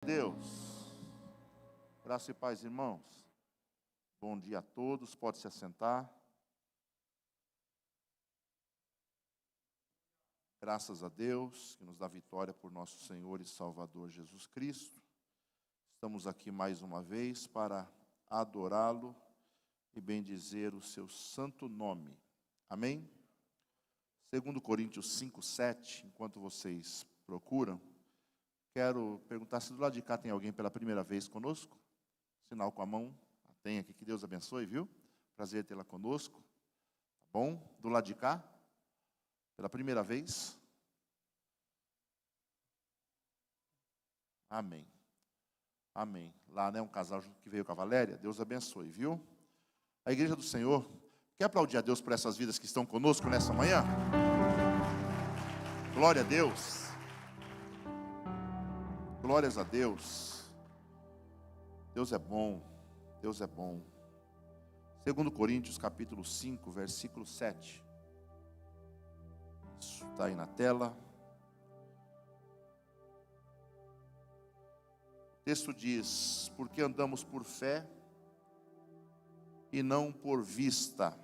Deus, graça e paz, irmãos. Bom dia a todos, pode se assentar. Graças a Deus, que nos dá vitória por nosso Senhor e Salvador Jesus Cristo. Estamos aqui mais uma vez para adorá-lo e bendizer o seu santo nome. Amém? 2 Coríntios 5:7, enquanto vocês procuram, quero perguntar se do lado de cá tem alguém pela primeira vez conosco. Sinal com a mão. Tem aqui, que Deus abençoe, viu? Prazer tê-la conosco. Tá bom? Do lado de cá, pela primeira vez. Amém. Amém. Lá, né, um casal que veio com a Valéria. Deus abençoe, viu? A Igreja do Senhor, quer aplaudir a Deus por essas vidas que estão conosco nessa manhã? Glória a Deus. Glórias a Deus. Deus é bom. Deus é bom. 2 Coríntios capítulo 5, versículo 7. Isso está aí na tela. O texto diz: porque andamos por fé e não por vista.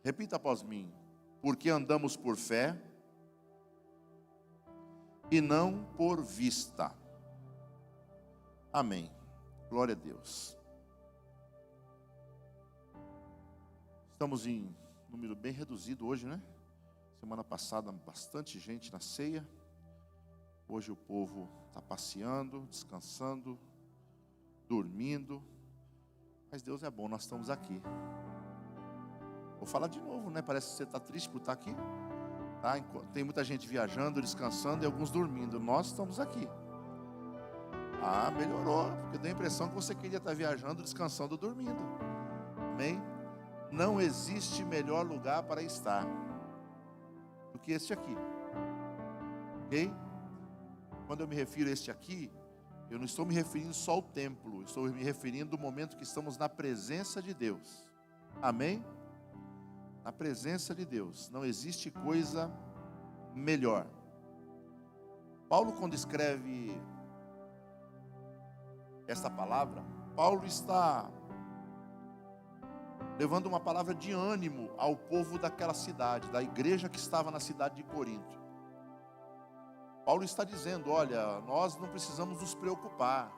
Repita após mim: porque andamos por fé e não por vista. Amém. Glória a Deus. Estamos em número bem reduzido hoje, né? Semana passada, bastante gente na ceia. Hoje o povo está passeando, descansando, dormindo. Mas Deus é bom, nós estamos aqui. Vou falar de novo, né? Parece que você está triste por estar aqui. Tá? Tem muita gente viajando, descansando e alguns dormindo. Nós estamos aqui. Ah, melhorou, porque deu a impressão que você queria estar viajando, descansando, dormindo. Amém? Não existe melhor lugar para estar do que este aqui. Ok? Quando eu me refiro a este aqui, eu não estou me referindo só ao templo, estou me referindo ao momento que estamos na presença de Deus. Amém? Na presença de Deus. Não existe coisa melhor. Paulo, quando escreve esta palavra, Paulo está levando uma palavra de ânimo ao povo daquela cidade, da igreja que estava na cidade de Corinto. Paulo está dizendo: olha, nós não precisamos nos preocupar,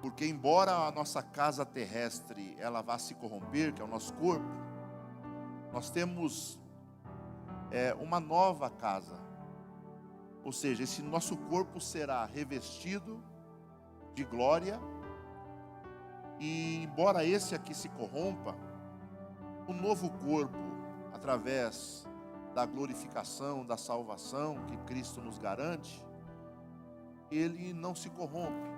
porque embora a nossa casa terrestre ela vá se corromper, que é o nosso corpo, nós temos uma nova casa. Ou seja, esse nosso corpo será revestido de glória. E embora esse aqui se corrompa, o novo corpo, através da glorificação, da salvação que Cristo nos garante, ele não se corrompe.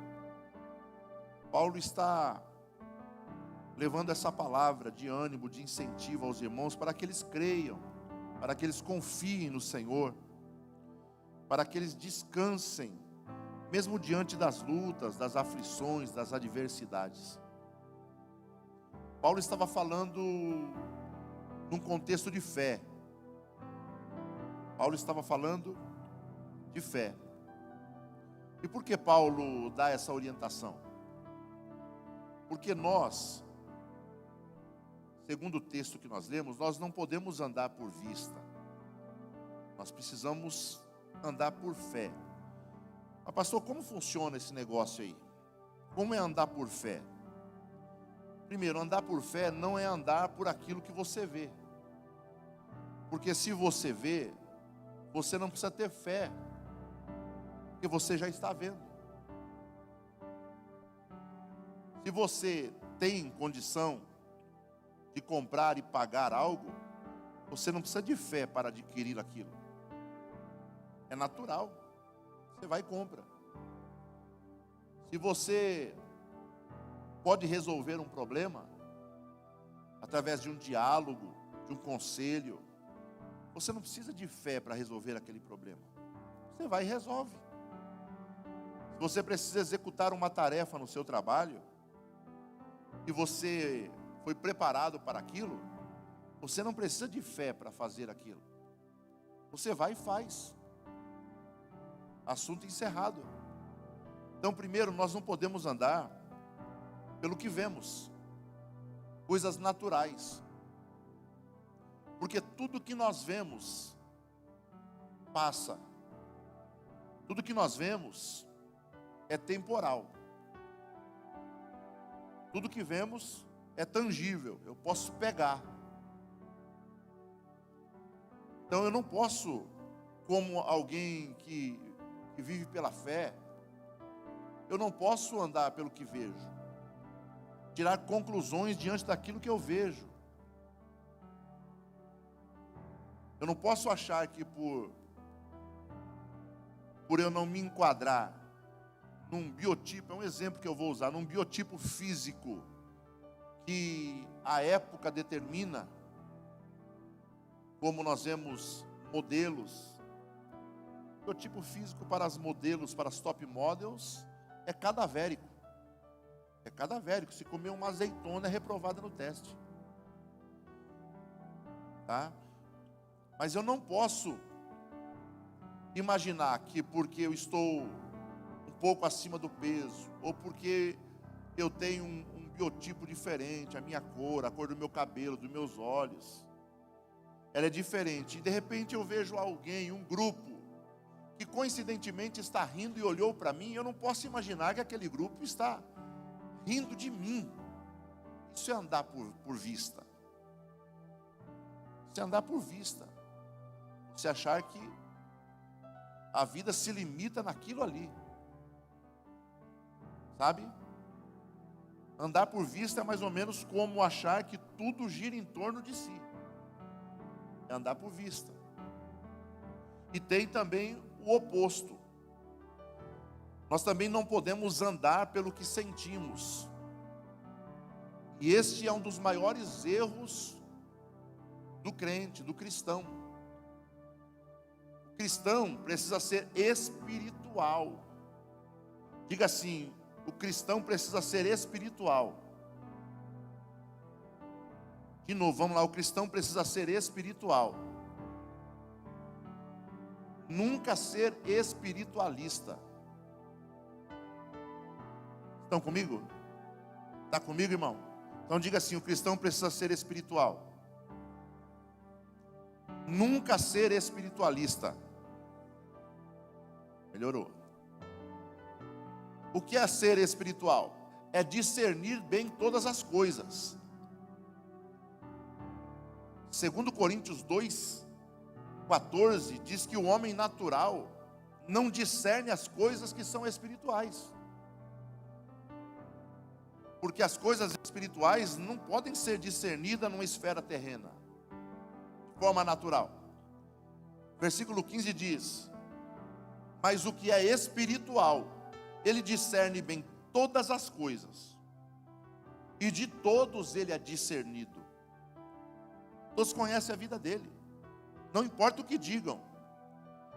Paulo está levando essa palavra de ânimo, de incentivo aos irmãos, para que eles creiam, para que eles confiem no Senhor, para que eles descansem, mesmo diante das lutas, das aflições, das adversidades. Paulo estava falando num contexto de fé. Paulo estava falando de fé. E por que Paulo dá essa orientação? Porque nós, segundo o texto que nós lemos, nós não podemos andar por vista. Nós precisamos andar por fé. Mas pastor, como funciona esse negócio aí? Como é andar por fé? Primeiro, andar por fé não é andar por aquilo que você vê. Porque se você vê, você não precisa ter fé, porque você já está vendo. Se você tem condição de comprar e pagar algo, você não precisa de fé para adquirir aquilo. É natural. Você vai e compra. Se você pode resolver um problema através de um diálogo, de um conselho, você não precisa de fé para resolver aquele problema. Você vai e resolve. Se você precisa executar uma tarefa no seu trabalho e você foi preparado para aquilo, você não precisa de fé para fazer aquilo. Você vai e faz. Assunto encerrado. Então, primeiro, nós não podemos andar pelo que vemos, coisas naturais, porque tudo que nós vemos passa, tudo que nós vemos é temporal, tudo que vemos é tangível, eu posso pegar. Então eu não posso, como alguém que vive pela fé, eu não posso andar pelo que vejo, tirar conclusões diante daquilo que eu vejo. Eu não posso achar que por eu não me enquadrar num biotipo, é um exemplo que eu vou usar, num biotipo físico que a época determina, como nós vemos modelos, biotipo físico para as modelos, para as top models, é cadavérico. É cadavérico. Se comer uma azeitona é reprovada no teste. Tá? Mas eu não posso imaginar que porque eu estou um pouco acima do peso, ou porque eu tenho um biotipo diferente, a minha cor, a cor do meu cabelo, dos meus olhos, ela é diferente. E de repente eu vejo alguém, um grupo, que coincidentemente está rindo e olhou para mim, eu não posso imaginar que aquele grupo está rindo de mim. Isso é andar por vista. Isso é andar por vista. Você achar que a vida se limita naquilo ali. Sabe? Andar por vista é mais ou menos como achar que tudo gira em torno de si. É andar por vista. E tem também o oposto. Nós também não podemos andar pelo que sentimos. E este é um dos maiores erros do crente, do cristão. O cristão precisa ser espiritual. Diga assim: o cristão precisa ser espiritual. De novo, vamos lá, o cristão precisa ser espiritual. Nunca ser espiritualista. Estão comigo? Está comigo, irmão? Então diga assim: o cristão precisa ser espiritual. Nunca ser espiritualista. Melhorou. O que é ser espiritual? É discernir bem todas as coisas. 2 Coríntios 2:14 diz que o homem natural não discerne as coisas que são espirituais. Porque as coisas espirituais não podem ser discernidas numa esfera terrena, de forma natural. Versículo 15 diz: mas o que é espiritual, ele discerne bem todas as coisas, e de todos ele é discernido. Todos conhecem a vida dele, não importa o que digam,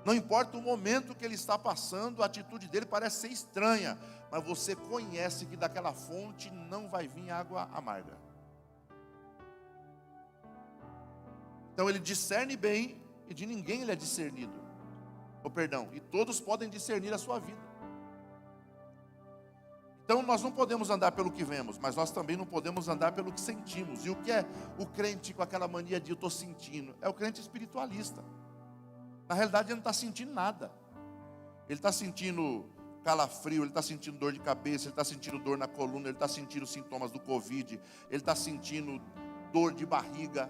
não importa o momento que ele está passando, a atitude dele parece ser estranha, mas você conhece que daquela fonte não vai vir água amarga. Então ele discerne bem, e de ninguém ele é discernido. E todos podem discernir a sua vida. Então nós não podemos andar pelo que vemos, mas nós também não podemos andar pelo que sentimos. E o que é o crente com aquela mania de eu estou sentindo? É o crente espiritualista. Na realidade ele não está sentindo nada. Ele está sentindo calafrio, ele está sentindo dor de cabeça, ele está sentindo dor na coluna, ele está sentindo sintomas do Covid, ele está sentindo dor de barriga,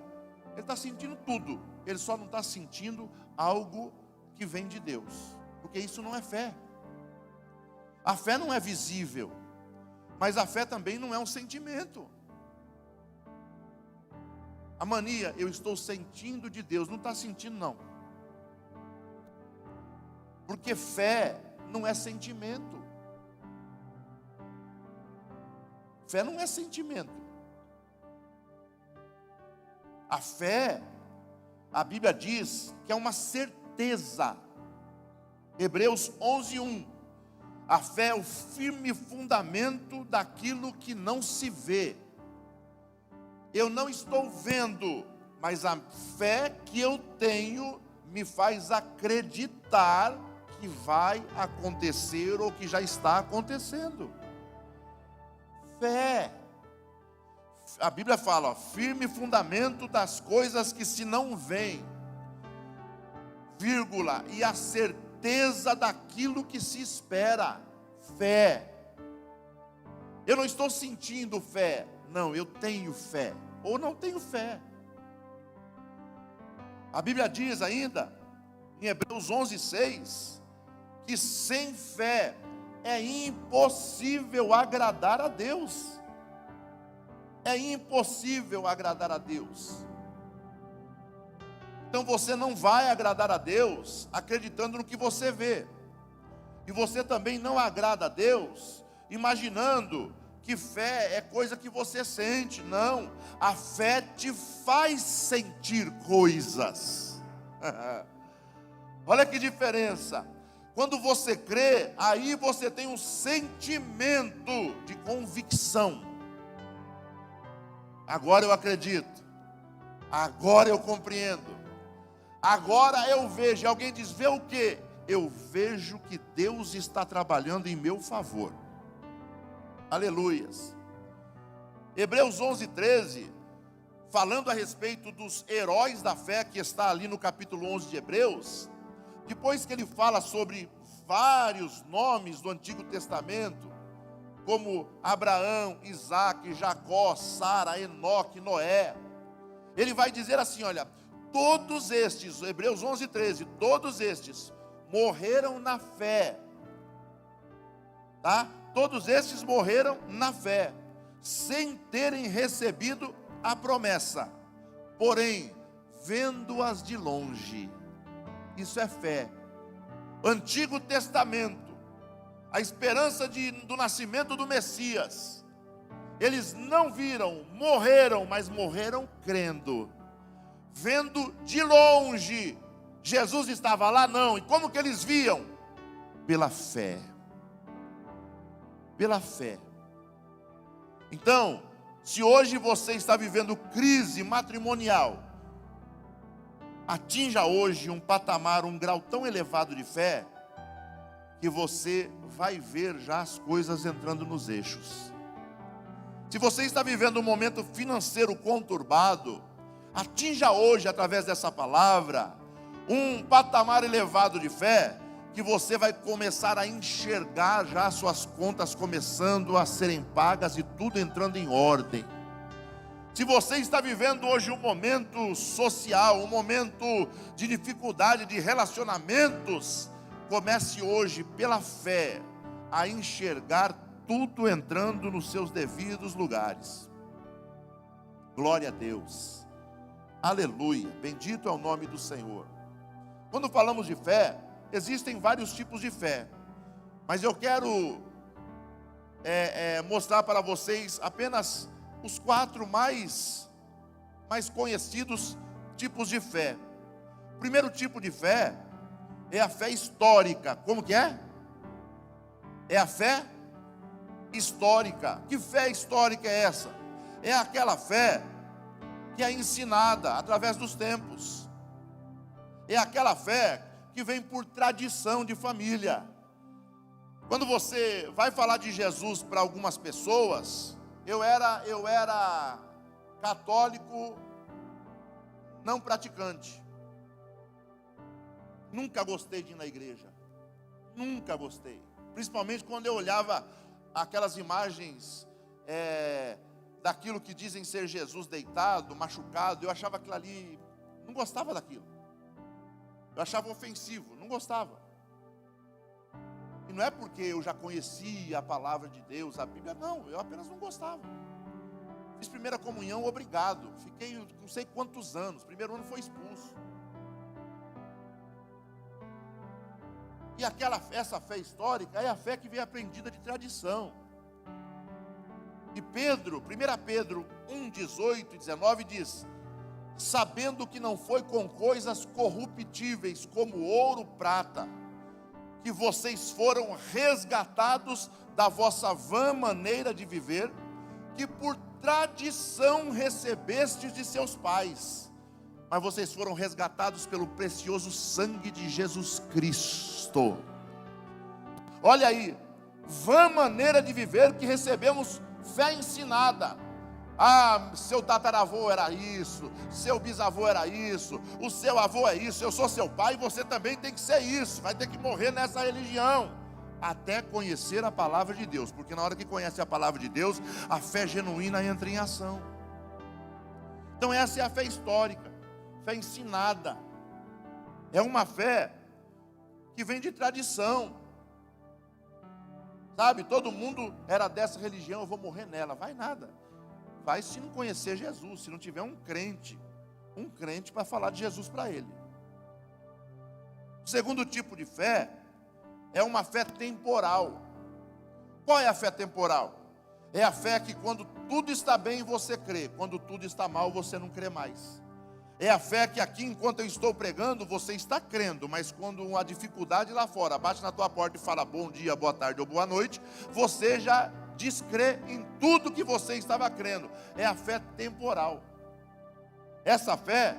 ele está sentindo tudo. Ele só não está sentindo algo que vem de Deus, porque isso não é fé. A fé não é visível, mas a fé também não é um sentimento. A mania, eu estou sentindo de Deus, não está sentindo não. Porque fé não é sentimento. Fé não é sentimento. A fé, a Bíblia diz que é uma certeza. Hebreus 11:1. A fé é o firme fundamento daquilo que não se vê. Eu não estou vendo, mas a fé que eu tenho me faz acreditar que vai acontecer ou que já está acontecendo. Fé. A Bíblia fala, ó, firme fundamento das coisas que se não veem, vírgula, e a certeza daquilo que se espera. Fé. Eu não estou sentindo fé. Não, eu tenho fé. Ou não tenho fé. A Bíblia diz ainda, em Hebreus 11:6, que sem fé é impossível agradar a Deus. É impossível agradar a Deus. Então você não vai agradar a Deus acreditando no que você vê. E você também não agrada a Deus imaginando que fé é coisa que você sente. Não, a fé te faz sentir coisas. Olha que diferença. Quando você crê, aí você tem um sentimento de convicção. Agora eu acredito. Agora eu compreendo. Agora eu vejo. Alguém diz, vê o quê? Eu vejo que Deus está trabalhando em meu favor. Aleluias. Hebreus 11:13, falando a respeito dos heróis da fé, que está ali no capítulo 11 de Hebreus, depois que ele fala sobre vários nomes do Antigo Testamento, como Abraão, Isaac, Jacó, Sara, Enoque, Noé, ele vai dizer assim, olha, todos estes, Hebreus 11:13, todos estes morreram na fé, tá? Todos estes morreram na fé, sem terem recebido a promessa, porém, vendo-as de longe. Isso é fé. Antigo Testamento, a esperança do nascimento do Messias. Eles não viram, morreram, mas morreram crendo. Vendo de longe. Jesus estava lá? Não. E como que eles viam? Pela fé. Pela fé. Então, se hoje você está vivendo crise matrimonial, atinja hoje um patamar, um grau tão elevado de fé, que você vai ver já as coisas entrando nos eixos. Se você está vivendo um momento financeiro conturbado, atinja hoje, através dessa palavra, um patamar elevado de fé, que você vai começar a enxergar já as suas contas começando a serem pagas e tudo entrando em ordem. Se você está vivendo hoje um momento social, um momento de dificuldade de relacionamentos, comece hoje pela fé a enxergar tudo entrando nos seus devidos lugares. Glória a Deus. Aleluia. Bendito é o nome do Senhor. Quando falamos de fé, existem vários tipos de fé, mas eu quero mostrar para vocês apenas os 4 mais conhecidos tipos de fé. O primeiro tipo de fé é a fé histórica. Como que é? É a fé histórica. Que fé histórica é essa? É aquela fé que é ensinada através dos tempos. É aquela fé que vem por tradição de família. Quando você vai falar de Jesus para algumas pessoas, eu era católico não praticante. Nunca gostei de ir na igreja. Nunca gostei. Principalmente quando eu olhava aquelas imagens daquilo que dizem ser Jesus deitado, machucado. Eu achava aquilo ali, não gostava daquilo. Eu achava ofensivo, não gostava. E não é porque eu já conhecia a palavra de Deus, a Bíblia, não, eu apenas não gostava. Fiz primeira comunhão, obrigado. Fiquei não sei quantos anos, primeiro ano foi expulso. E essa fé histórica é a fé que vem aprendida de tradição. E Pedro, 1 Pedro 1, 18 e 19 diz: sabendo que não foi com coisas corruptíveis como ouro, prata, que vocês foram resgatados da vossa vã maneira de viver, que por tradição recebestes de seus pais, mas vocês foram resgatados pelo precioso sangue de Jesus Cristo. Olha aí, vã maneira de viver que recebemos fé ensinada. Ah, seu tataravô era isso, seu bisavô era isso, o seu avô é isso, eu sou seu pai, você também tem que ser isso, vai ter que morrer nessa religião, até conhecer a palavra de Deus, porque na hora que conhece a palavra de Deus, a fé genuína entra em ação. Então essa é a fé histórica, fé ensinada, é uma fé que vem de tradição, sabe, todo mundo era dessa religião, eu vou morrer nela, vai nada. Vai se não conhecer Jesus, se não tiver um crente para falar de Jesus para ele. O segundo tipo de fé é uma fé temporal. Qual é a fé temporal? É a fé que quando tudo está bem você crê, quando tudo está mal você não crê mais. É a fé que aqui enquanto eu estou pregando você está crendo, mas quando uma dificuldade lá fora bate na tua porta e fala bom dia, boa tarde ou boa noite, você já descrê em tudo que você estava crendo. É a fé temporal. Essa fé,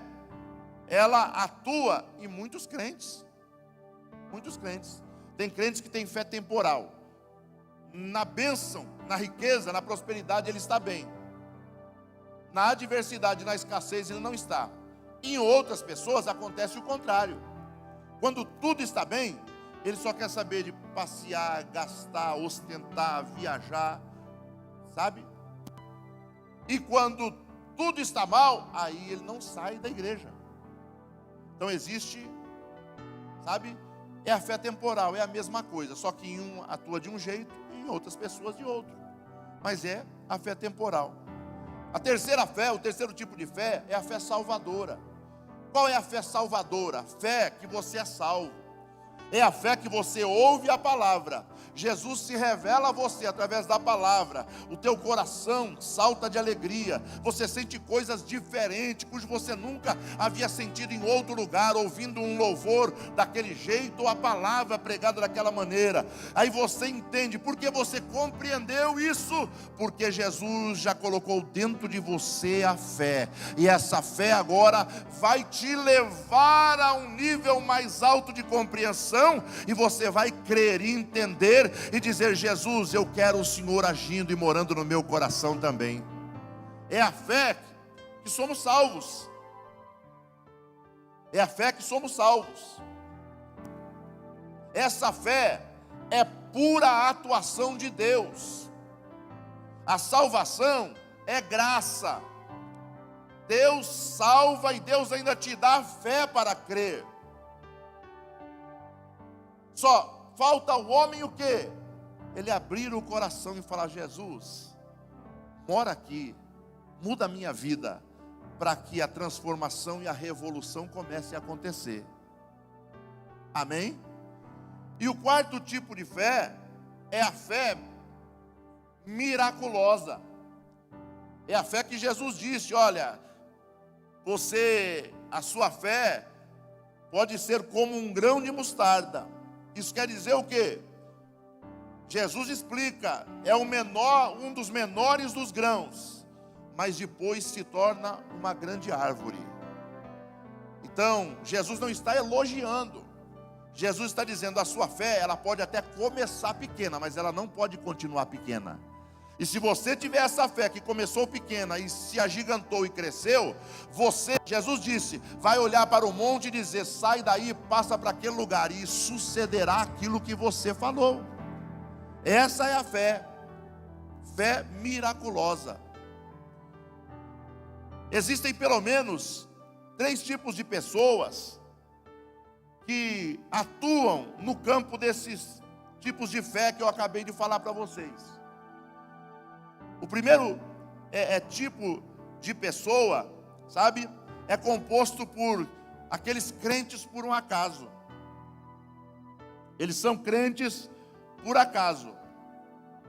ela atua em muitos crentes. Muitos crentes. Tem crentes que têm fé temporal. Na bênção, na riqueza, na prosperidade ele está bem. Na adversidade, na escassez ele não está. Em outras pessoas acontece o contrário. Quando tudo está bem, ele só quer saber de passear, gastar, ostentar, viajar, sabe? E quando tudo está mal, aí ele não sai da igreja. Então existe, sabe? É a fé temporal, é a mesma coisa, só que em um atua de um jeito e em outras pessoas de outro. Mas é a fé temporal. A terceira fé, o terceiro tipo de fé, é a fé salvadora. Qual é a fé salvadora? Fé que você é salvo. É a fé que você ouve a palavra. Jesus se revela a você através da palavra. O teu coração salta de alegria. Você sente coisas diferentes, cujo você nunca havia sentido em outro lugar, ouvindo um louvor daquele jeito, ou a palavra pregada daquela maneira. Aí você entende, porque você compreendeu isso, porque Jesus já colocou dentro de você a fé. E essa fé agora vai te levar a um nível mais alto de compreensão. E você vai crer e entender e dizer: Jesus, eu quero o Senhor agindo e morando no meu coração também. É a fé que somos salvos. É a fé que somos salvos. Essa fé é pura atuação de Deus. A salvação é graça. Deus salva e Deus ainda te dá fé para crer. Só falta o homem o quê? Ele abrir o coração e falar: Jesus, mora aqui, muda a minha vida, para que a transformação e a revolução comece a acontecer. Amém? E o quarto tipo de fé é a fé miraculosa. É a fé que Jesus disse: olha, a sua fé pode ser como um grão de mostarda. Isso quer dizer o quê? Jesus explica, é um dos menores dos grãos, mas depois se torna uma grande árvore. Então, Jesus não está elogiando, Jesus está dizendo: a sua fé, ela pode até começar pequena, mas ela não pode continuar pequena. E se você tiver essa fé que começou pequena e se agigantou e cresceu, Jesus disse, vai olhar para o monte e dizer: sai daí, passa para aquele lugar, e sucederá aquilo que você falou. Essa é a fé miraculosa. Existem pelo menos 3 tipos de pessoas que atuam no campo desses tipos de fé que eu acabei de falar para vocês. O primeiro tipo de pessoa, sabe, é composto por aqueles crentes por um acaso. Eles são crentes por acaso.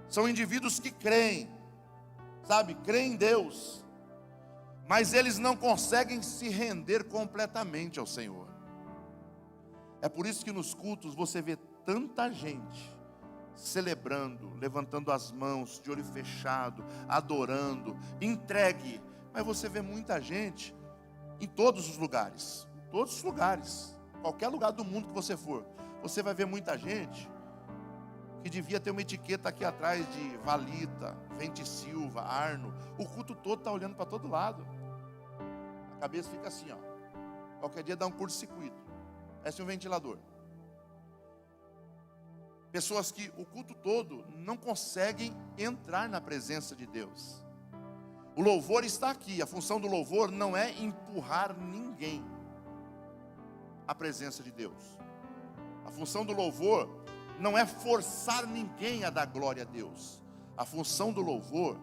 São indivíduos que creem, sabe, creem em Deus, mas eles não conseguem se render completamente ao Senhor. É por isso que nos cultos você vê tanta gente celebrando, levantando as mãos, de olho fechado, adorando, entregue. Mas você vê muita gente em todos os lugares, qualquer lugar do mundo que você for, você vai ver muita gente que devia ter uma etiqueta aqui atrás de Valita, Vente Silva, Arno. O culto todo está olhando para todo lado. A cabeça fica assim, ó. Qualquer dia dá um curto-circuito. Parece um ventilador. Pessoas que o culto todo não conseguem entrar na presença de Deus. O louvor está aqui. A função do louvor não é empurrar ninguém à presença de Deus. A função do louvor não é forçar ninguém a dar glória a Deus. A função do louvor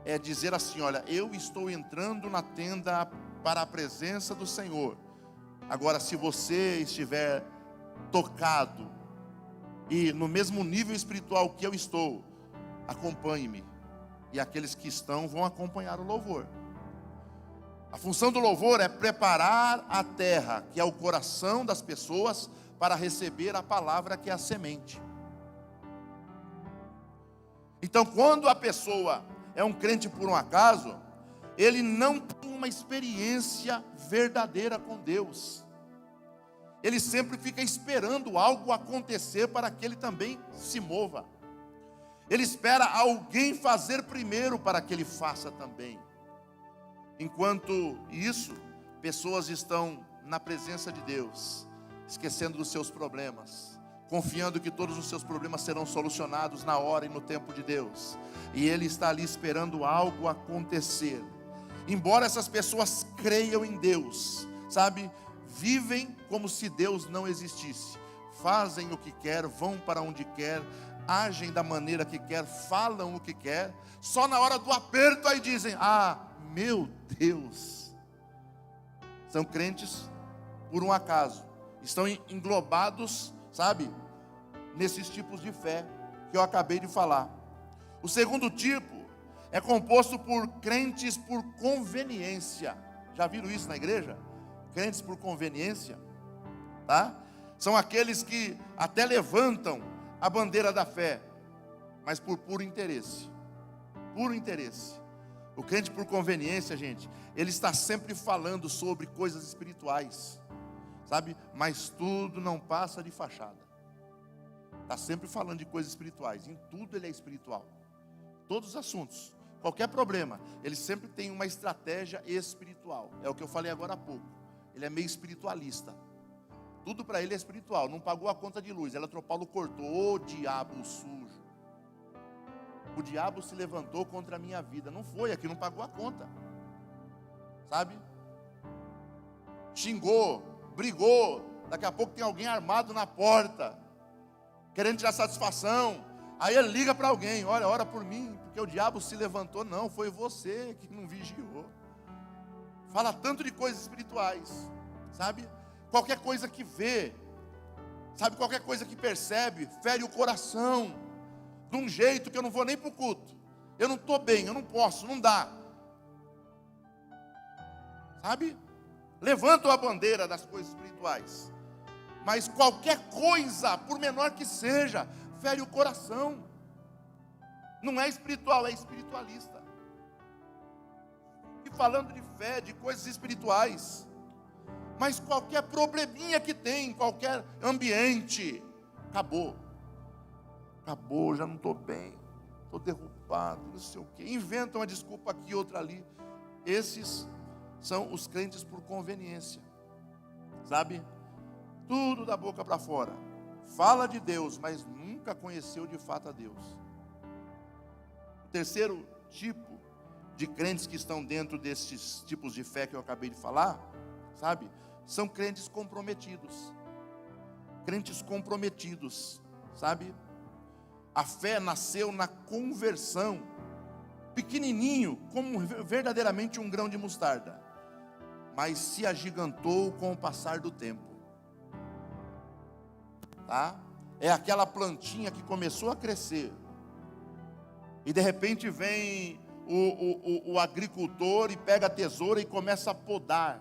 é dizer assim: olha, eu estou entrando na tenda para a presença do Senhor. Agora, se você estiver tocado e no mesmo nível espiritual que eu estou, acompanhe-me. E aqueles que estão vão acompanhar o louvor. A função do louvor é preparar a terra, que é o coração das pessoas, para receber a palavra, que é a semente. Então, quando a pessoa é um crente por um acaso, ele não tem uma experiência verdadeira com Deus. Ele sempre fica esperando algo acontecer para que ele também se mova. Ele espera alguém fazer primeiro para que ele faça também. Enquanto isso, pessoas estão na presença de Deus, esquecendo dos seus problemas, confiando que todos os seus problemas serão solucionados na hora e no tempo de Deus. E ele está ali esperando algo acontecer. Embora essas pessoas creiam em Deus, sabe? Vivem como se Deus não existisse. Fazem o que quer, vão para onde quer, agem da maneira que quer, falam o que quer. Só na hora do aperto aí dizem: ah, meu Deus. São crentes por um acaso. Estão englobados, sabe, nesses tipos de fé que eu acabei de falar. O segundo tipo é composto por crentes por conveniência. Já viram isso na igreja? Crentes por conveniência, tá? São aqueles que até levantam a bandeira da fé, mas por puro interesse. Puro interesse. O crente por conveniência, gente, ele está sempre falando sobre coisas espirituais, sabe? Mas tudo não passa de fachada. Está sempre falando de coisas espirituais. Em tudo ele é espiritual. Todos os assuntos, qualquer problema, ele sempre tem uma estratégia espiritual. É o que eu falei agora há pouco. Ele é meio espiritualista. Tudo para ele é espiritual. Não pagou a conta de luz, Eletropaulo cortou. Ô diabo sujo. O diabo se levantou contra a minha vida. Não foi, aqui não pagou a conta. Sabe? Xingou, brigou. Daqui a pouco tem alguém armado na porta, querendo tirar satisfação. Aí ele liga para alguém: olha, ora por mim, porque o diabo se levantou. Não, foi você que não vigiou. Fala tanto de coisas espirituais, sabe? Qualquer coisa que vê, sabe, qualquer coisa que percebe, fere o coração, de um jeito que eu não vou nem para o culto. Eu não estou bem, eu não posso, não dá. Sabe? Levantam a bandeira das coisas espirituais. Mas qualquer coisa, por menor que seja, fere o coração. Não é espiritual, é espiritualista. E falando de fé, de coisas espirituais. Mas qualquer probleminha que tem, qualquer ambiente, acabou. Acabou, já não estou bem, estou derrubado, não sei o quê. Inventam uma desculpa aqui, outra ali. Esses são os crentes por conveniência. Sabe? Tudo da boca para fora. Fala de Deus, mas nunca conheceu de fato a Deus. O terceiro tipo de crentes que estão dentro desses tipos de fé que eu acabei de falar, sabe? São crentes comprometidos. Crentes comprometidos, sabe? A fé nasceu na conversão, pequenininho, como verdadeiramente um grão de mostarda, mas se agigantou com o passar do tempo. Tá? É aquela plantinha que começou a crescer, e de repente vem o agricultor e pega a tesoura e começa a podar.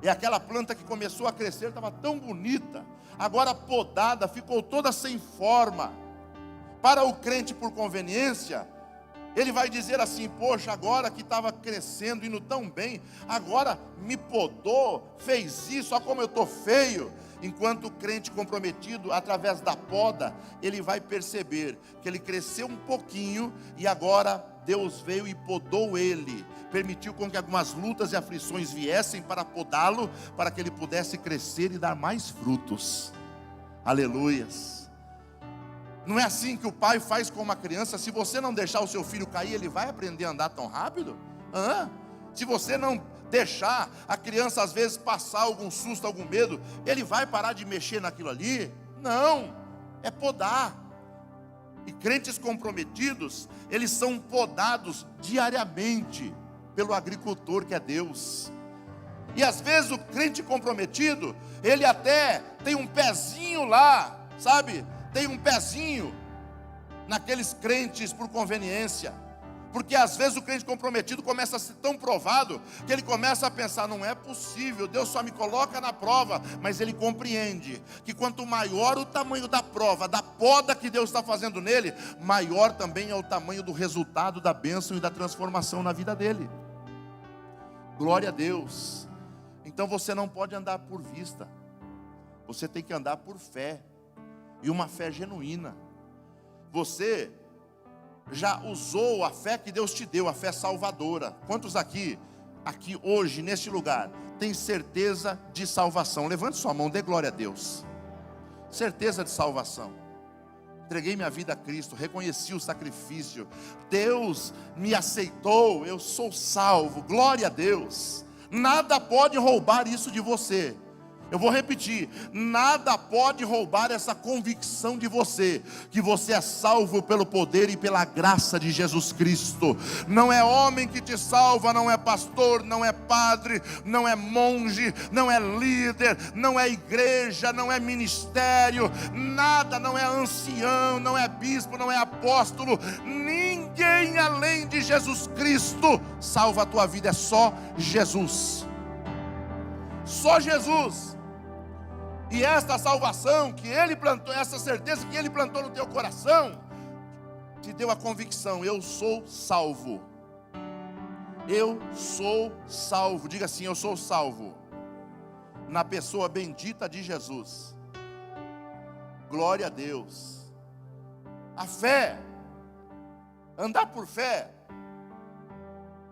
É aquela planta que começou a crescer, estava tão bonita, agora podada, ficou toda sem forma. Para o crente por conveniência, ele vai dizer assim: poxa, agora que estava crescendo, indo tão bem, agora me podou, fez isso, olha como eu estou feio. Enquanto o crente comprometido, através da poda, ele vai perceber que ele cresceu um pouquinho e agora Deus veio e podou ele, permitiu com que algumas lutas e aflições viessem para podá-lo, para que ele pudesse crescer e dar mais frutos. Aleluias. Não é assim que o pai faz com uma criança. Se você não deixar o seu filho cair, ele vai aprender a andar tão rápido? Se você não deixar a criança às vezes passar algum susto, algum medo, ele vai parar de mexer naquilo ali? Não, é podar. E crentes comprometidos, eles são podados diariamente pelo agricultor que é Deus. E às vezes o crente comprometido, ele até tem um pezinho lá, sabe? Tem um pezinho naqueles crentes por conveniência. Porque às vezes o crente comprometido começa a ser tão provado, que ele começa a pensar, não é possível, Deus só me coloca na prova. Mas ele compreende que quanto maior o tamanho da prova, da poda que Deus está fazendo nele, maior também é o tamanho do resultado da bênção e da transformação na vida dele. Glória a Deus. Então você não pode andar por vista, você tem que andar por fé, e uma fé genuína. Você já usou a fé que Deus te deu, a fé salvadora. Quantos aqui hoje, neste lugar, tem certeza de salvação? Levante sua mão, dê glória a Deus. Certeza de salvação. Entreguei minha vida a Cristo, reconheci o sacrifício, Deus me aceitou, eu sou salvo, glória a Deus. Nada pode roubar isso de você. Eu vou repetir, nada pode roubar essa convicção de você, que você é salvo pelo poder e pela graça de Jesus Cristo. Não é homem que te salva, não é pastor, não é padre, não é monge, não é líder, não é igreja, não é ministério, nada, não é ancião, não é bispo, não é apóstolo, ninguém além de Jesus Cristo salva a tua vida, é só Jesus. Só Jesus. E esta salvação que Ele plantou, essa certeza que Ele plantou no teu coração, te deu a convicção, eu sou salvo. Eu sou salvo. Diga assim, eu sou salvo. Na pessoa bendita de Jesus. Glória a Deus. A fé, andar por fé,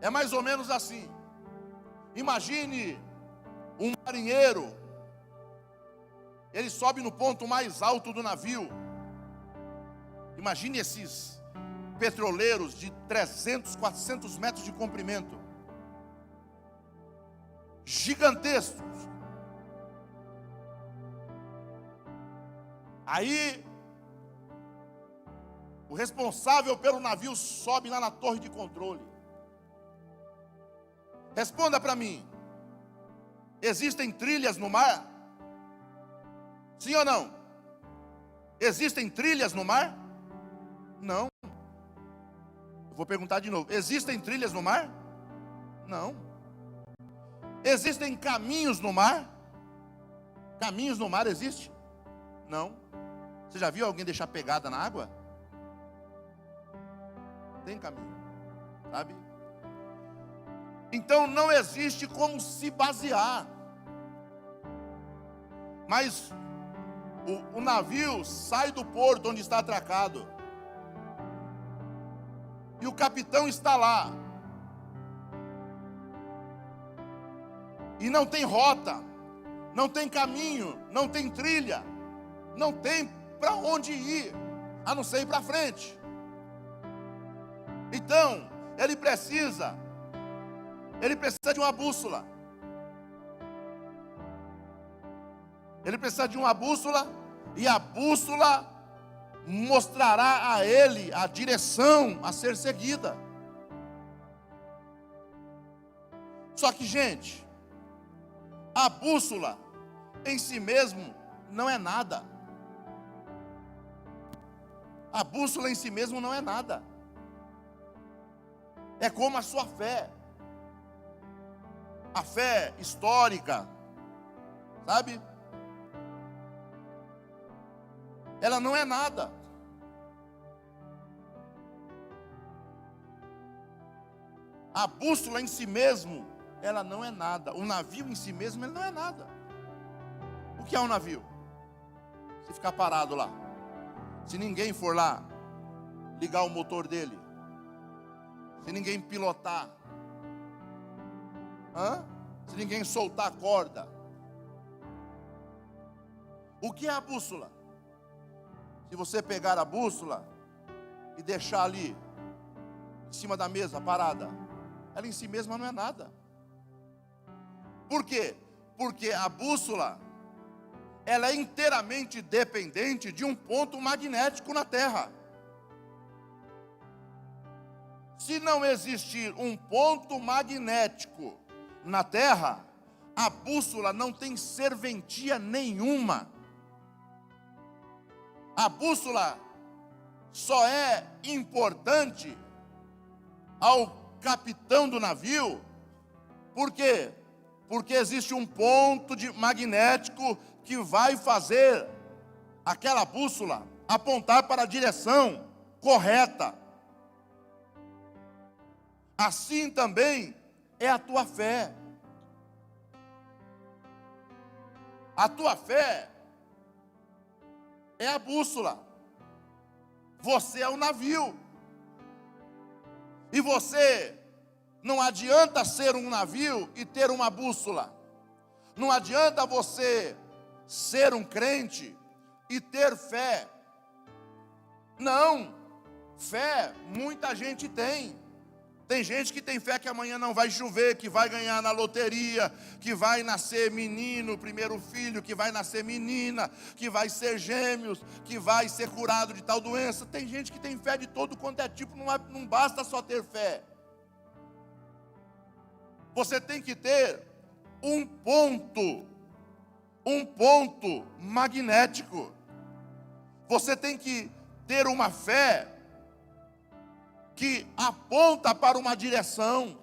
é mais ou menos assim. Imagine um marinheiro. Ele sobe no ponto mais alto do navio. Imagine esses petroleiros de 300, 400 metros de comprimento, gigantescos. Aí o responsável pelo navio sobe lá na torre de controle. Responda para mim: existem trilhas no mar? Sim ou não? Existem trilhas no mar? Não. Eu vou perguntar de novo. Existem trilhas no mar? Não. Existem caminhos no mar? Caminhos no mar existe? Não. Você já viu alguém deixar pegada na água? Tem caminho, sabe? Então não existe como se basear. Mas o navio sai do porto onde está atracado, e o capitão está lá, e não tem rota, não tem caminho, não tem trilha, não tem para onde ir, a não ser ir para frente. Então ele precisa de uma bússola. Ele precisa de uma bússola, e a bússola mostrará a ele a direção a ser seguida. Só que, gente, a bússola em si mesmo não é nada. A bússola em si mesmo não é nada. É como a sua fé. A fé histórica, sabe? Ela não é nada. A bússola em si mesmo, ela não é nada. O navio em si mesmo, ele não é nada. O que é um navio? Se ficar parado lá, se ninguém for lá ligar o motor dele, se ninguém pilotar, se ninguém soltar a corda, o que é a bússola? Se você pegar a bússola e deixar ali em cima da mesa parada, ela em si mesma não é nada. Por quê? Porque a bússola, ela é inteiramente dependente de um ponto magnético na Terra. Se não existir um ponto magnético na Terra, a bússola não tem serventia nenhuma. A bússola só é importante ao capitão do navio, por quê? Porque existe um ponto magnético que vai fazer aquela bússola apontar para a direção correta. Assim também é a tua fé. A tua fé é a bússola. Você é o navio. E você não adianta ser um navio e ter uma bússola. Não adianta você ser um crente e ter fé. Não. Fé muita gente tem. Tem gente que tem fé que amanhã não vai chover, que vai ganhar na loteria, que vai nascer menino, o primeiro filho, que vai nascer menina, que vai ser gêmeos, que vai ser curado de tal doença. Tem gente que tem fé de todo quanto é tipo, não basta só ter fé. Você tem que ter um ponto magnético. Você tem que ter uma fé que aponta para uma direção.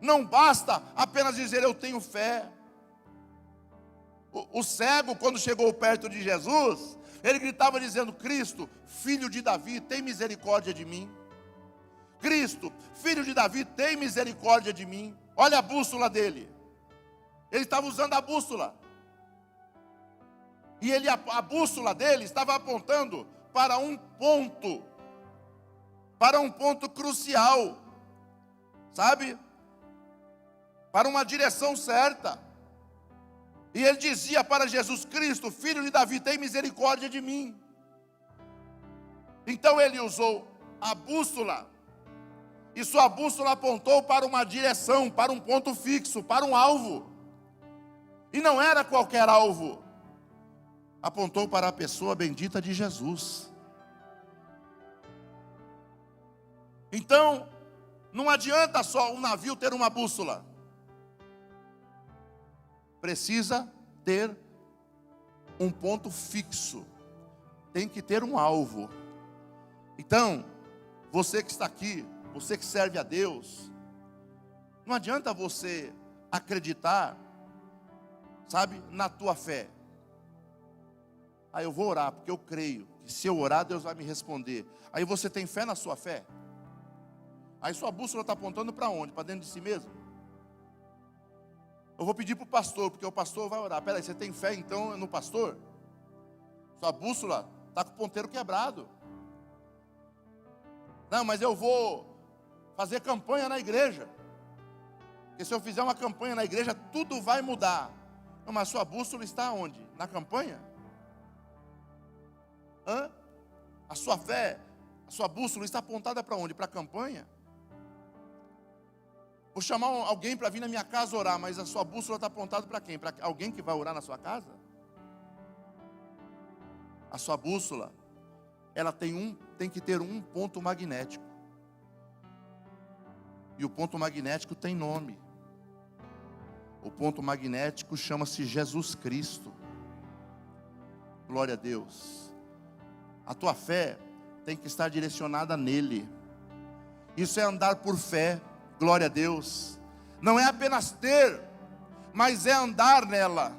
Não basta apenas dizer eu tenho fé. O cego, quando chegou perto de Jesus, ele gritava dizendo: Cristo, filho de Davi, tem misericórdia de mim. Cristo, filho de Davi, tem misericórdia de mim. Olha a bússola dele. Ele estava usando a bússola. E a bússola dele estava apontando para um ponto crucial, sabe? Para uma direção certa. E ele dizia para Jesus: Cristo, filho de Davi, tem misericórdia de mim. Então ele usou a bússola, e sua bússola apontou para uma direção, para um ponto fixo, para um alvo. E não era qualquer alvo. Apontou para a pessoa bendita de Jesus. Então, não adianta só um navio ter uma bússola. Precisa ter um ponto fixo. Tem que ter um alvo. Então, você que está aqui, você que serve a Deus, não adianta você acreditar, sabe, na tua fé. Eu vou orar porque eu creio que se eu orar Deus vai me responder. Aí você tem fé na sua fé? Aí sua bússola está apontando para onde? Para dentro de si mesmo? Eu vou pedir para o pastor, porque o pastor vai orar. Peraí, você tem fé então no pastor? Sua bússola está com o ponteiro quebrado. Não, mas eu vou fazer campanha na igreja. Porque se eu fizer uma campanha na igreja, tudo vai mudar. Não, mas sua bússola está onde? Na campanha? A sua fé, a sua bússola está apontada para onde? Para a campanha? Vou chamar alguém para vir na minha casa orar, mas a sua bússola está apontada para quem? Para alguém que vai orar na sua casa? A sua bússola, ela tem que ter um ponto magnético. E o ponto magnético tem nome. O ponto magnético chama-se Jesus Cristo. Glória a Deus. A tua fé tem que estar direcionada nele. Isso é andar por fé. Glória a Deus. Não é apenas ter, mas é andar nela.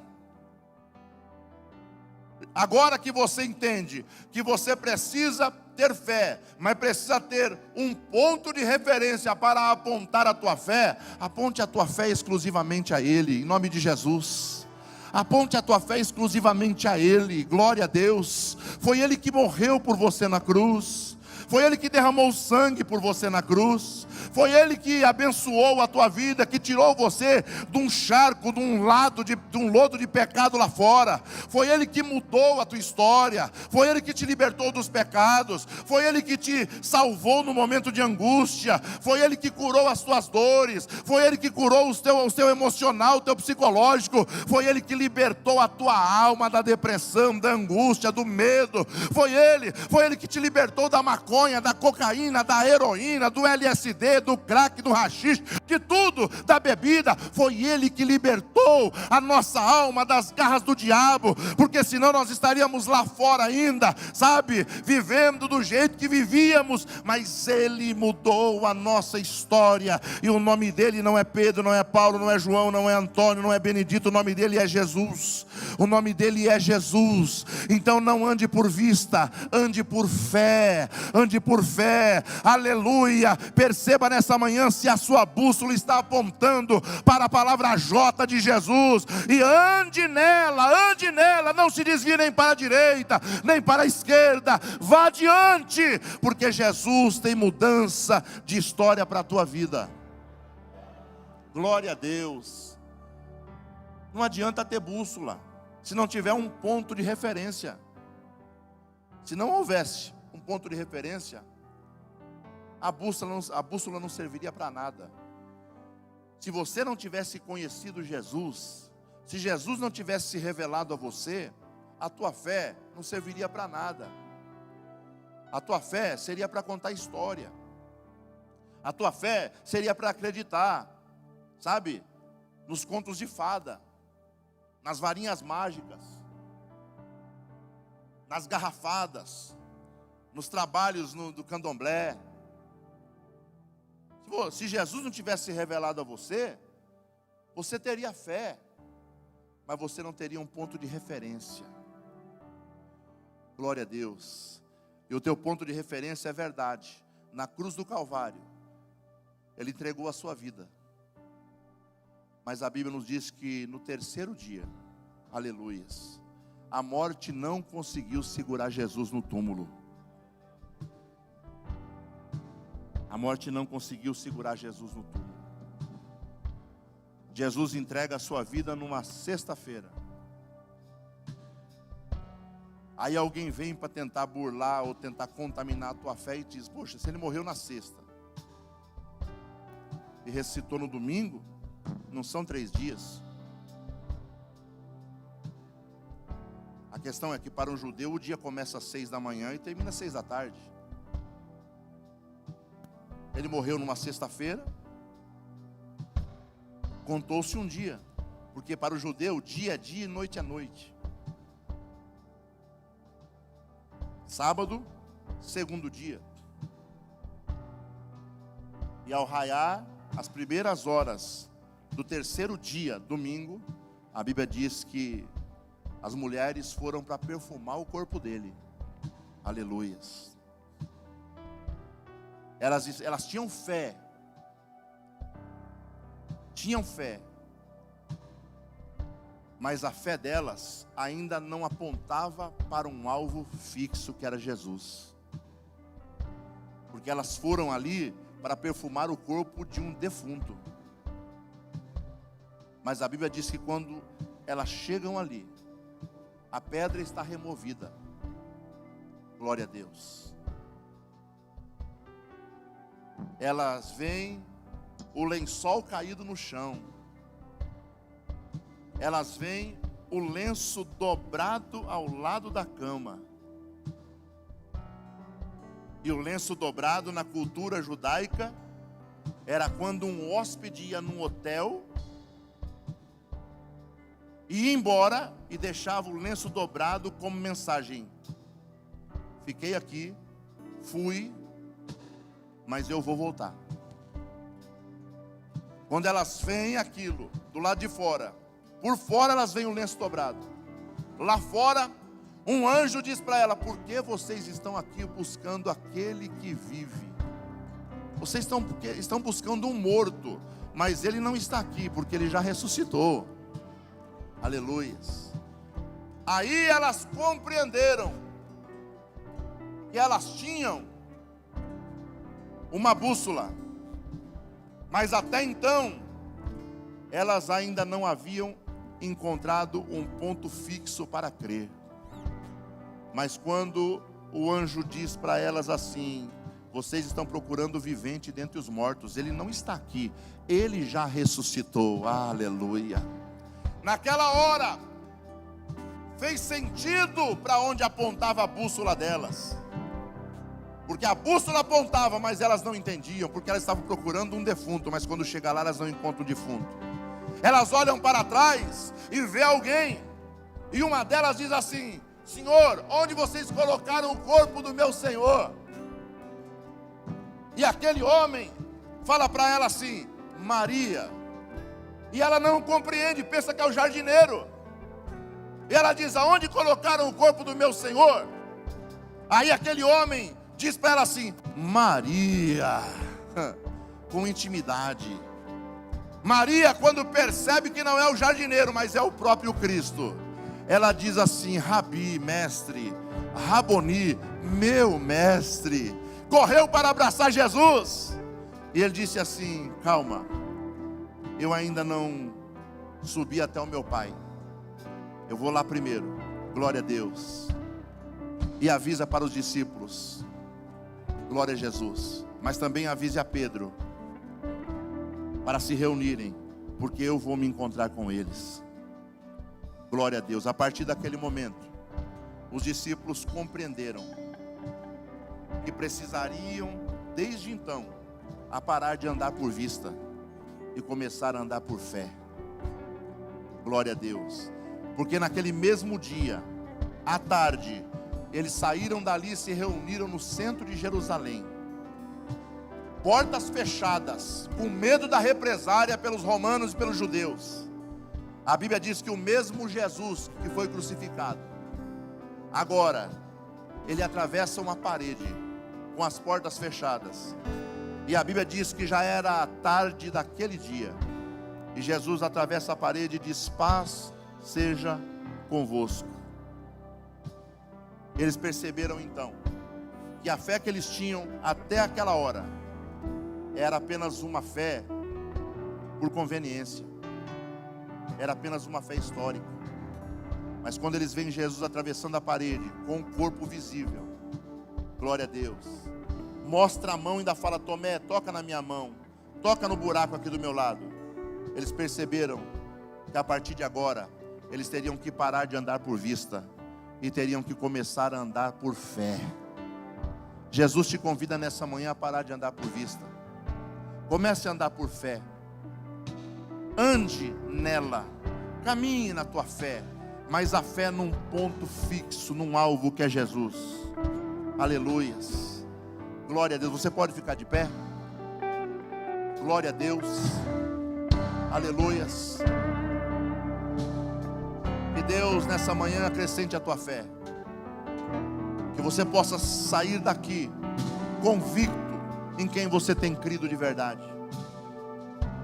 Agora que você entende que você precisa ter fé, mas precisa ter um ponto de referência para apontar a tua fé, aponte a tua fé exclusivamente a Ele, em nome de Jesus. Aponte a tua fé exclusivamente a Ele. Glória a Deus. Foi Ele que morreu por você na cruz. Foi Ele que derramou sangue por você na cruz. Foi Ele que abençoou a tua vida, que tirou você de um charco, de um lodo de pecado lá fora. Foi Ele que mudou a tua história. Foi Ele que te libertou dos pecados. Foi Ele que te salvou no momento de angústia. Foi Ele que curou as tuas dores. Foi Ele que curou o teu emocional, o teu psicológico. Foi Ele que libertou a tua alma da depressão, da angústia, do medo. Foi Ele que te libertou da maconha, da cocaína, da heroína, do LSD, do crack, do haxixe, de tudo, da bebida. Foi Ele que libertou a nossa alma das garras do diabo, porque senão nós estaríamos lá fora ainda, sabe, vivendo do jeito que vivíamos. Mas Ele mudou a nossa história, e o nome dele não é Pedro, não é Paulo, não é João, não é Antônio, não é Benedito. O nome dele é Jesus. O nome dele é Jesus. Então não ande por vista, ande por fé. Ande por fé. Aleluia. Perceba nessa manhã se a sua bússola está apontando para a palavra J de Jesus, e ande nela, não se desvie nem para a direita, nem para a esquerda, vá adiante, porque Jesus tem mudança de história para a tua vida. Glória a Deus. Não adianta ter bússola se não tiver um ponto de referência. Se não houvesse um ponto de referência, a bússola não serviria para nada. Se você não tivesse conhecido Jesus, se Jesus não tivesse se revelado a você, a tua fé não serviria para nada. A tua fé seria para contar história. A tua fé seria para acreditar, sabe, nos contos de fada, nas varinhas mágicas, nas garrafadas, nos trabalhos do candomblé. Se Jesus não tivesse se revelado a você, você teria fé, mas você não teria um ponto de referência. Glória a Deus. E o teu ponto de referência é verdade. Na cruz do Calvário, Ele entregou a sua vida. Mas a Bíblia nos diz que no terceiro dia, aleluias, a morte não conseguiu segurar Jesus no túmulo. A morte não conseguiu segurar Jesus no túmulo. Jesus entrega a sua vida numa sexta-feira. Aí alguém vem para tentar burlar ou tentar contaminar a tua fé e diz: poxa, se ele morreu na sexta e ressuscitou no domingo, não são 3 dias. A questão é que para um judeu o dia começa às 6 da manhã e termina às 6 da tarde. Ele morreu numa sexta-feira, contou-se um dia, porque para o judeu dia é dia e noite é noite. Sábado, segundo dia. E ao raiar as primeiras horas do terceiro dia, domingo, a Bíblia diz que as mulheres foram para perfumar o corpo dele. Aleluias. Elas tinham fé. Mas a fé delas ainda não apontava para um alvo fixo, que era Jesus. Porque elas foram ali para perfumar o corpo de um defunto. Mas a Bíblia diz que quando elas chegam ali, a pedra está removida. Glória a Deus. Elas veem o lençol caído no chão. Elas veem o lenço dobrado ao lado da cama. E o lenço dobrado na cultura judaica era quando um hóspede ia num hotel e ia embora e deixava o lenço dobrado como mensagem: fiquei aqui, fui, mas eu vou voltar. Quando elas veem aquilo do lado de fora, por fora elas veem o lenço dobrado. Lá fora, um anjo diz para ela: por que vocês estão aqui buscando aquele que vive? Vocês estão buscando um morto, mas ele não está aqui, porque ele já ressuscitou. Aleluias. Aí elas compreenderam que elas tinham uma bússola, mas até então elas ainda não haviam encontrado um ponto fixo para crer. Mas quando o anjo diz para elas assim: vocês estão procurando o vivente dentre os mortos, ele não está aqui, ele já ressuscitou. Aleluia. Naquela hora fez sentido para onde apontava a bússola delas, porque a bússola apontava, mas elas não entendiam, porque elas estavam procurando um defunto, mas quando chega lá elas não encontram o defunto. Elas olham para trás e vê alguém, e uma delas diz assim: Senhor, onde vocês colocaram o corpo do meu Senhor? E aquele homem fala para ela assim: Maria. E ela não compreende, pensa que é o jardineiro. E ela diz: aonde colocaram o corpo do meu Senhor? Aí aquele homem diz para ela assim: Maria, com intimidade. Maria, quando percebe que não é o jardineiro, mas é o próprio Cristo, ela diz assim: Rabi, mestre, Raboni, meu mestre. Correu para abraçar Jesus. E ele disse assim: calma, eu ainda não subi até o meu pai, eu vou lá primeiro. Glória a Deus. E avisa para os discípulos, glória a Jesus, mas também avise a Pedro para se reunirem, porque eu vou me encontrar com eles. Glória a Deus. A partir daquele momento, os discípulos compreenderam que precisariam, desde então, a parar de andar por vista e começar a andar por fé. Glória a Deus. Porque naquele mesmo dia, à tarde, eles saíram dali e se reuniram no centro de Jerusalém, portas fechadas, com medo da represária pelos romanos e pelos judeus. A Bíblia diz que o mesmo Jesus que foi crucificado, agora, ele atravessa uma parede, com as portas fechadas. E a Bíblia diz que já era a tarde daquele dia, e Jesus atravessa a parede e diz: paz seja convosco. Eles perceberam então que a fé que eles tinham até aquela hora era apenas uma fé por conveniência, era apenas uma fé histórica. Mas quando eles veem Jesus atravessando a parede com o corpo visível, glória a Deus, mostra a mão e ainda fala: Tomé, toca na minha mão, toca no buraco aqui do meu lado. Eles perceberam que a partir de agora eles teriam que parar de andar por vista e teriam que começar a andar por fé. Jesus te convida nessa manhã a parar de andar por vista. Comece a andar por fé. Ande nela, caminhe na tua fé, mas a fé num ponto fixo, num alvo que é Jesus. Aleluias. Glória a Deus. Você pode ficar de pé? Glória a Deus. Aleluias. Que Deus nessa manhã acrescente a tua fé, que você possa sair daqui convicto em quem você tem crido de verdade.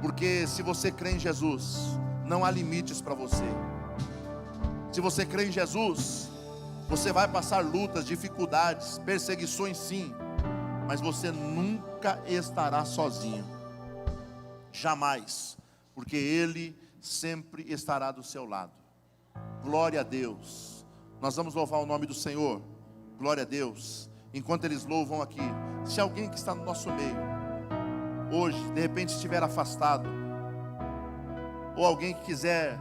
Porque se você crê em Jesus, não há limites para você. Se você crê em Jesus, você vai passar lutas, dificuldades, perseguições sim, mas você nunca estará sozinho. Jamais. Porque Ele sempre estará do seu lado. Glória a Deus. Nós vamos louvar o nome do Senhor. Glória a Deus. Enquanto eles louvam aqui, se alguém que está no nosso meio hoje, de repente estiver afastado, ou alguém que quiser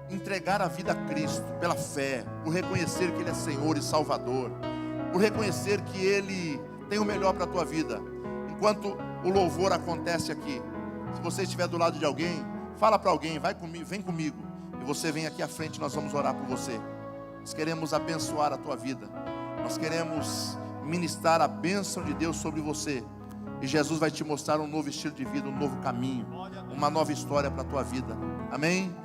entregar a vida a Cristo pela fé, por reconhecer que Ele é Senhor e Salvador, por reconhecer que Ele tem o melhor para a tua vida, enquanto o louvor acontece aqui, se você estiver do lado de alguém, fala para alguém: vai comigo, vem comigo, e você vem aqui à frente, nós vamos orar por você. Nós queremos abençoar a tua vida, nós queremos ministrar a bênção de Deus sobre você, e Jesus vai te mostrar um novo estilo de vida, um novo caminho, uma nova história para a tua vida. Amém?